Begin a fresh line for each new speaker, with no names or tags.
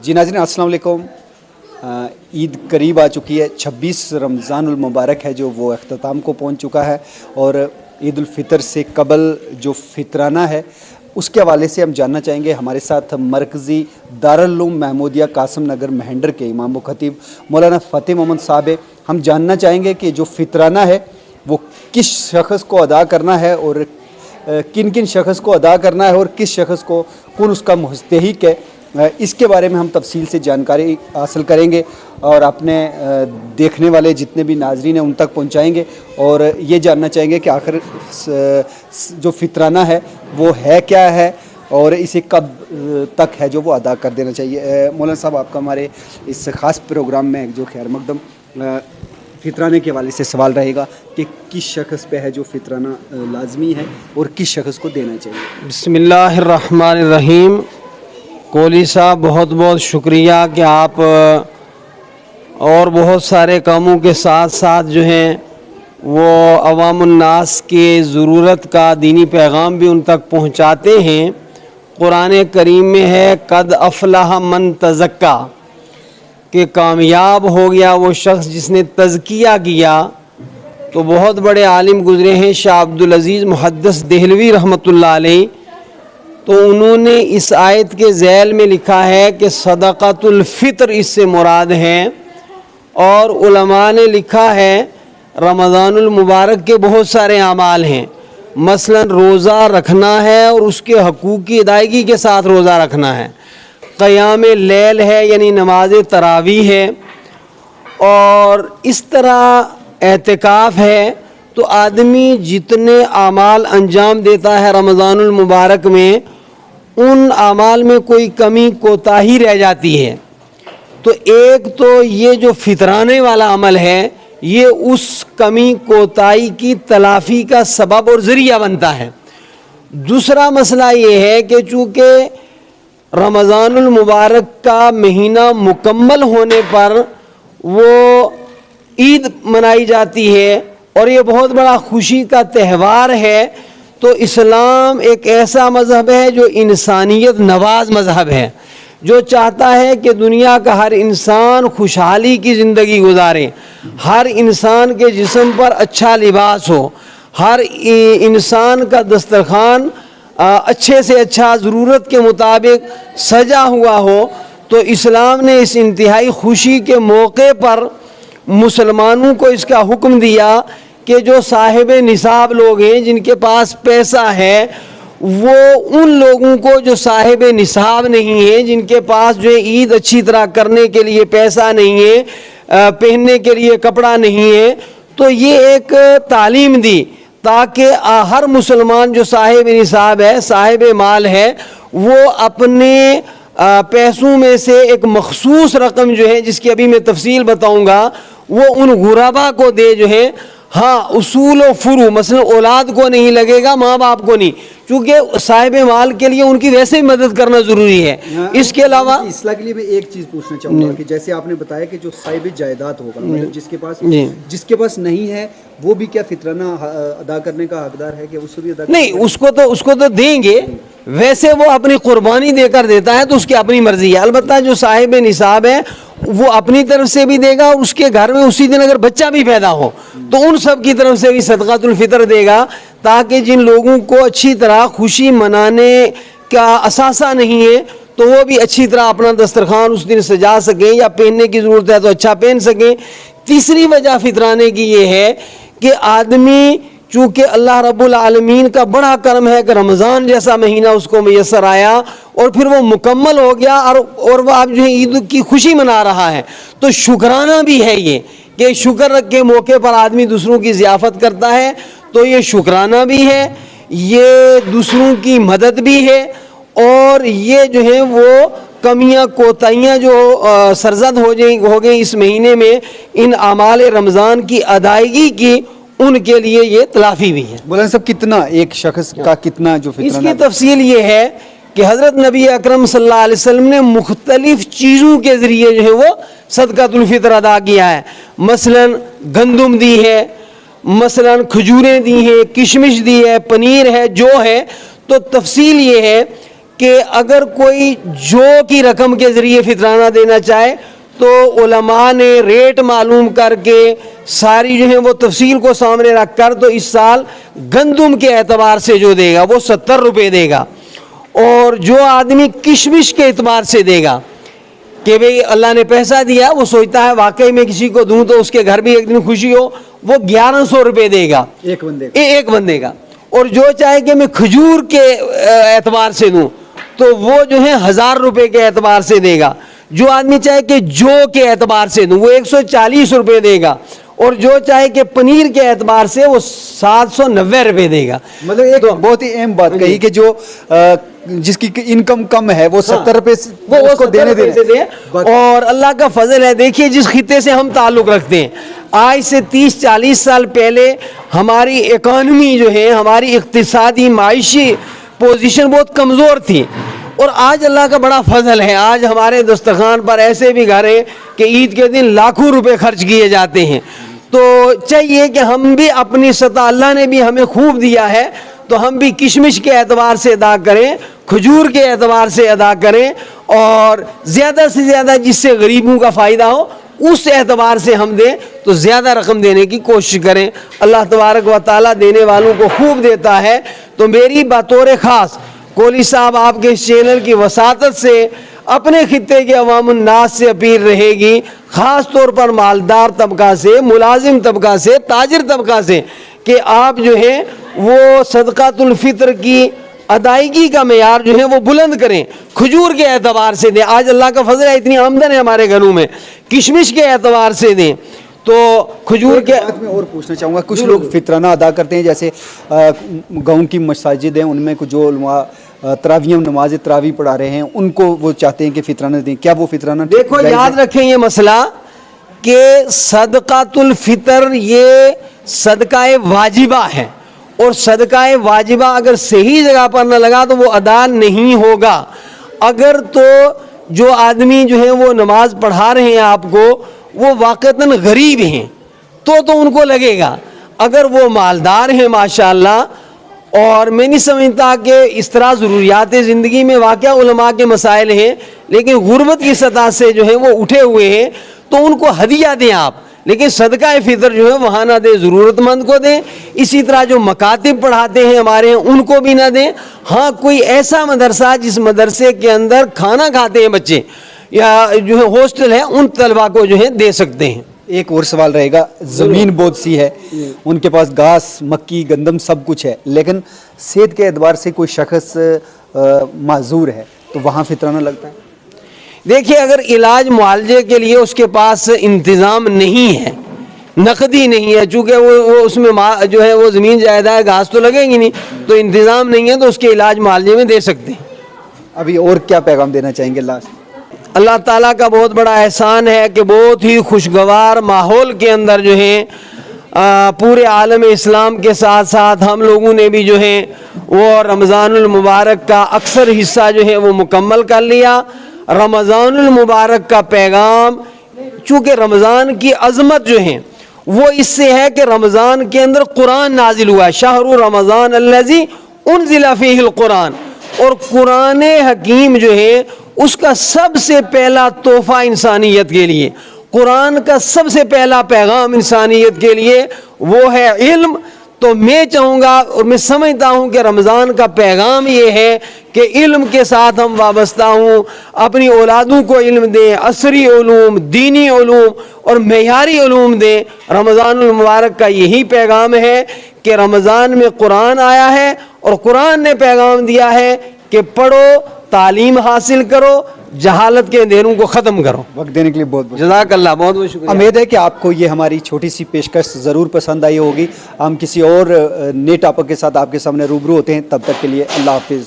जी नाज़रीन अस्सलाम वालेकुम। ईद करीब आ चुकी है। 26 रमज़ानुल मुबारक है जो वो अख्ताम को पहुंच चुका है और ईद उल फ़ितर से कबल जो फितराना है उसके हवाले से हम जानना चाहेंगे। हमारे साथ मरकज़ी दारुल उलूम महमूदिया कासिम नगर महंडर के इमाम व खतीब मौलाना फ़तेह मोहम्मद साहब है। हम जानना चाहेंगे कि जो फितराना है वो किस शख्स को अदा करना है और किन किन शख्स को अदा करना है और किस शख्स को कौन उसका मुस्तहिक है, इसके बारे में हम तफसील से जानकारी हासिल करेंगे और अपने देखने वाले जितने भी नाजरीन हैं उन तक पहुंचाएंगे और ये जानना चाहेंगे कि आखिर जो फितराना है वो है क्या है और इसे कब तक है जो वो अदा कर देना चाहिए। मौलाना साहब, आपका हमारे इस ख़ास प्रोग्राम में जो खैर मकदम फितराने के हवाले से सवाल रहेगा कि किस शख्स पे है जो फितराना लाजमी है और किस शख्स को देना चाहिए।
बिस्मिल्लाहिर्रहमानिर्रहीम। कोहली साहब, बहुत बहुत शुक्रिया कि आप और बहुत सारे कामों के साथ साथ जो हैं वो अवामुन्नास के ज़रूरत का दीनी पैगाम भी उन तक पहुँचाते हैं। कुरान करीम में है कद अफलाह मन तज़क्का, कि कामयाब हो गया वो शख्स जिसने तज़किया किया। तो बहुत बड़े आलिम गुज़रे हैं शाह अब्दुल अज़ीज़ मुहद्दिस देहलवी रहमतुल्लाह अलैह, तो उन्होंने इस आयत के ज़ैल में लिखा है कि सदक़तुल फ़ितर इससे मुराद है। और उलमा ने लिखा है रमज़ानुल मुबारक के बहुत सारे अमाल हैं, मसलन रोज़ा रखना है और उसके हकूक़ की अदायगी के साथ रोज़ा रखना है, क़याम लैल है यानी नमाज तरावी है, और इस तरह एतिकाफ़ है। तो आदमी जितने आमाल अंजाम देता है रमज़ानुल मुबारक में, उन आमाल में कोई कमी कोताही रह जाती है। तो एक तो ये जो फितराने वाला अमल है ये उस कमी कोताही की तलाफ़ी का सबब और ज़रिया बनता है। दूसरा मसला ये है कि चूँकि रमज़ानुल मुबारक का महीना मुकम्मल होने पर वो ईद मनाई जाती है और ये बहुत बड़ा खुशी का त्यौहार है। तो इस्लाम एक ऐसा मज़हब है जो इंसानियत नवाज मज़हब है, जो चाहता है कि दुनिया का हर इंसान खुशहाली की ज़िंदगी गुजारे, हर इंसान के जिस्म पर अच्छा लिबास हो, हर इंसान का दस्तरखान अच्छे से अच्छा ज़रूरत के मुताबिक सजा हुआ हो। तो इस्लाम ने इस इंतहाई खुशी के मौके पर मुसलमानों को इसका हुक्म दिया कि जो साहिब निसाब लोग हैं, जिनके पास पैसा है, वो उन लोगों को जो साहिब निसाब नहीं है, जिनके पास जो है ईद अच्छी तरह करने के लिए पैसा नहीं है, पहनने के लिए कपड़ा नहीं है, तो ये एक तालीम दी ताकि हर मुसलमान जो साहिब निसाब है, साहिब माल है, वो अपने पैसों में से एक मखसूस रकम जो है, जिसकी अभी मैं तफसील बताऊंगा, वो उन गुराबा को दे जो है। हाँ, उसूल व फुरू मसलन औलाद को नहीं लगेगा, माँ बाप को नहीं, क्योंकि साहिब माल के लिए उनकी वैसे ही मदद करना ज़रूरी है। इसके अलावा
इसला के लिए मैं एक चीज़ पूछना चाहूँगा कि जैसे आपने बताया कि जो साहिब जायदाद होगा, मतलब जिसके पास नहीं है वो भी क्या फितराना अदा करने का हकदार है कि उसको भी अदा
नहीं, उसको तो देंगे, वैसे वो अपनी कुर्बानी देकर देता है तो उसकी अपनी मर्जी है। अलबत्ता जो साहिब निसाब है वो अपनी तरफ से भी देगा और उसके घर में उसी दिन अगर बच्चा भी पैदा हो तो उन सब की तरफ से भी सदक़ातुल फ़ितर देगा, ताकि जिन लोगों को अच्छी तरह खुशी मनाने का असासा नहीं है तो वो भी अच्छी तरह अपना दस्तरखान उस दिन सजा सकें, या पहनने की ज़रूरत है तो अच्छा पहन सकें। तीसरी वजह फितराने की ये है कि आदमी चूँकि अल्लाह रब्बुल आलमीन का बड़ा करम है कि रमज़ान जैसा महीना उसको मैसर आया और फिर वो मुकम्मल हो गया और वह अब जो है ईद की खुशी मना रहा है, तो शुक्राना भी है ये कि शुक्र के मौके पर आदमी दूसरों की ज़ियाफ़त करता है, तो ये शुक्राना भी है, ये दूसरों की मदद भी है, और ये जो है वो कमियाँ कोताहियाँ जो सरजद हो गई इस महीने में इन आमाल रमज़ान की अदायगी की, उनके लिए ये तलाफ़ी भी है।
मौलाना साहब, कितना एक शख्स का कितना जो फितराना?
इसकी तफसील ये है कि हज़रत नबी अकरम सल्लल्लाहु अलैहि वसल्लम ने मुख्तलिफ़ चीज़ों के ज़रिए जो है वो सदक़ातुल फ़ितर अदा किया है। मसलन गंदम दी है, मसलन खजूरें दी हैं, किशमिश दी है, पनीर है, जो है। तो तफसील ये है कि अगर कोई जो की रकम के ज़रिए फितराना देना चाहे तो उलमा ने रेट मालूम करके सारी जो है वो तफसील को सामने रख कर, तो इस साल गंदुम के एतबार से जो देगा वो 70 रुपये देगा, और जो आदमी किशमिश के एतबार से देगा कि भाई अल्लाह ने पैसा दिया, वो सोचता है वाकई में किसी को दूं तो उसके घर भी एक दिन खुशी हो, वो 1100 रुपये देगा एक बंदे का। और जो चाहे कि मैं खजूर के एतबार से दूं तो वो जो है 1000 रुपये के एतबार से देगा। जो आदमी चाहे कि जो के एतबार से दूं वो 140 रुपये देगा, और जो चाहे कि पनीर के एतबार से वो 790 रुपये देगा।
मतलब एक बहुत ही अहम बात कही कि जो जिसकी इनकम कम है वो 70 रुपये वो उसको देने दे।
और अल्लाह का फजल है, देखिए जिस खिते से हम ताल्लुक़ रखते हैं, आज से 30-40 साल पहले हमारी इकॉनमी जो है, हमारी इक़्तिसादी माइशी पोजीशन बहुत कमज़ोर थी, और आज अल्लाह का बड़ा फजल है, आज हमारे दस्तरखान पर ऐसे भी घर हैं कि ईद के दिन लाखों रुपए खर्च किए जाते हैं। तो चाहिए कि हम भी अपनी सतह, अल्लाह ने भी हमें खूब दिया है, तो हम भी किशमिश के एतबार से अदा करें, खजूर के एतबार से अदा करें, और ज़्यादा से ज़्यादा जिससे गरीबों का फ़ायदा हो उस एतबार से हम दें, तो ज़्यादा रकम देने की कोशिश करें। अल्लाह तबारक व तआला देने वालों को खूब देता है। तो मेरी बतौर ख़ास कोहली साहब आपके इस चैनल की वसातत से अपने खित्ते के अवामुन्नास से अपील रहेगी, ख़ास तौर पर मालदार तबका से, मुलाजिम तबका से, ताजिर तबका से, कि आप जो है वो सदक़ातुल फ़ितर की अदायगी का मेयार जो है वो बुलंद करें, खजूर के एतबार से दें। आज अल्लाह का फजल है, इतनी आमदन है हमारे घरों में, किशमिश के एतबार से दें। तो खजूर के
बात में और पूछना चाहूँगा, कुछ लोग फितराना अदा करते हैं, जैसे गाँव की मसाजिद हैं उनमें कुछ जो तरावियाँ नमाज तरावी पढ़ा रहे हैं, उनको वो चाहते हैं कि फितराना दें, क्या वो फितराना?
देखो याद रखें ये मसला कि सदक़ातुल फ़ितर ये सदक़ाए वाजिबा है, और सदक़ाए वाजिबा अगर सही जगह पर न लगा तो वो अदा नहीं होगा। अगर तो जो आदमी जो है वो नमाज पढ़ा रहे हैं आपको, वो वाक़तन गरीब हैं तो उनको लगेगा। अगर वो मालदार हैं माशाअल्लाह, और मैं नहीं समझता कि इस तरह ज़रूरियात ज़िंदगी में वाक़या उलमा के मसाइल हैं, लेकिन गुर्बत की सतह से जो है वो उठे हुए हैं, तो उनको हदिया दें आप, लेकिन सदका फ़ितर जो है वहाँ ना दें, ज़रूरतमंद को दें। इसी तरह जो मकातिब पढ़ाते हैं हमारे हैं उनको भी ना दें। हाँ, कोई ऐसा मदरसा जिस मदरसे के अंदर खाना खाते हैं बच्चे या जो है हॉस्टल है, उन तलबा को जो है दे सकते हैं।
एक और सवाल रहेगा, ज़मीन बहुत सी है, उनके पास घास, मक्की, गंदम सब कुछ है, लेकिन सेहत के एतबार से कोई शख्स माजूर है, तो वहाँ फितराना लगता है?
देखिए, अगर इलाज मुआलजे के लिए उसके पास इंतज़ाम नहीं है, नकदी नहीं है, चूँकि वो उसमें जो है वो ज़मीन जायदा है, घास तो लगेगी नहीं, तो इंतज़ाम नहीं है, तो उसके इलाज मुआलजे में दे सकते हैं।
अभी और क्या पैगाम देना चाहेंगे लास्ट?
अल्लाह ताला का बहुत बड़ा एहसान है कि बहुत ही खुशगवार माहौल के अंदर जो है पूरे आलम इस्लाम के साथ साथ हम लोगों ने भी जो है वो रमज़ानुल मुबारक का अक्सर हिस्सा जो है वो मुकम्मल कर लिया। रमज़ानुल मुबारक का पैगाम, चूँकि रमज़ान की अज़मत जो है वो इससे है कि रमज़ान के अंदर कुरान नाजिल हुआ, शाहरु रमज़ान अल्लज़ी उनज़िला फ़ीहिल कुरान, और कुरान हकीम जो है उसका सबसे पहला तोहफ़ा इंसानियत के लिए, कुरान का सबसे पहला पैगाम इंसानियत के लिए वो है इल्म। तो मैं चाहूँगा और मैं समझता हूँ कि रमज़ान का पैगाम ये है कि इल्म के साथ हम वाबस्ता हूँ, अपनी औलादों को इल्म दें, असरी उलूम, दीनी उलूम और मेयारी उलूम दें। रमज़ानुल मुबारक का यही पैगाम है कि रमज़ान में कुरान आया है और कुरान ने पैगाम दिया है कि पढ़ो, तालीम हासिल करो, जहालत के अंधेरों को ख़त्म करो।
वक्त देने के लिए बहुत बहुत
जज़ाकल्लाह, बहुत बहुत शुक्रिया।
उम्मीद है कि आपको ये हमारी छोटी सी पेशकश ज़रूर पसंद आई होगी। हम किसी और नए टॉपिक के साथ आपके सामने रूबरू होते हैं, तब तक के लिए अल्लाह हाफिज़।